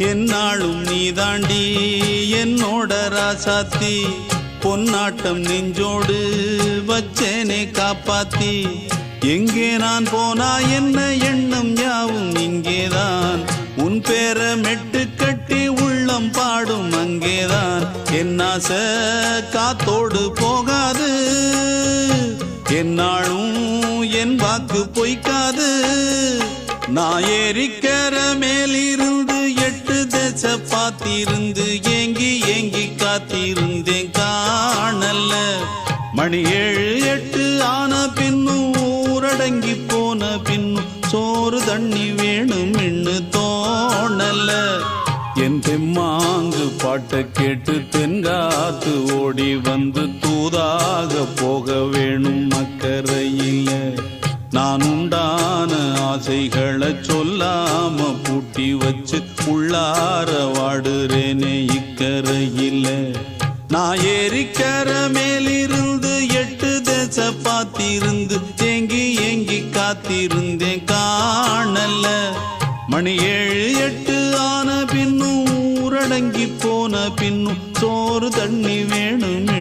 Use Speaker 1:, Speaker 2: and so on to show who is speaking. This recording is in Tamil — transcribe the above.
Speaker 1: என்னாலும் நீதாண்டி என்னோட ராசாத்தி பொன்னாட்டம் நெஞ்சோடு வச்சேனே காப்பாத்தி எங்கே நான் போனா என்ன எண்ணம் யாவும் இங்கேதான் உன் பேர மெட்டு கட்டி உள்ளம் பாடும் அங்கேதான் என் ஆசை காத்தோடு போகாது என்னாலும் என் வாக்கு பொய்க்காது நான் ஏறிக்கிற மேலிருந்து 8 தேச பார்த்திருந்து ஏங்கி ஏங்கி காத்திருந்தேன் காணல மணி 7 8 ஆன பின்னும் ஊரடங்கி போன பின்னும் சோறு தண்ணி வேணும் இன்னு தோணல என் தெம்மாங்கு பாட்டை கேட்டு தென்காத்து ஓடி வந்து தூதாக போக வேணும் அக்கறையில நான் உண்டான ஆசைகளை சொல்லாம பூட்டி வச்சு உள்ளார வாடுறேனே இக்கரையில நான் ஏறிக்கிற மேலிருந்து 8 தேச பார்த்திருந்து ஏங்கி ஏங்கி காத்திருந்தேன் காணல மணி 7 8 ஆன பின்னும் ஊரடங்கி போன பின்னும் சோறு தண்ணி வேணும்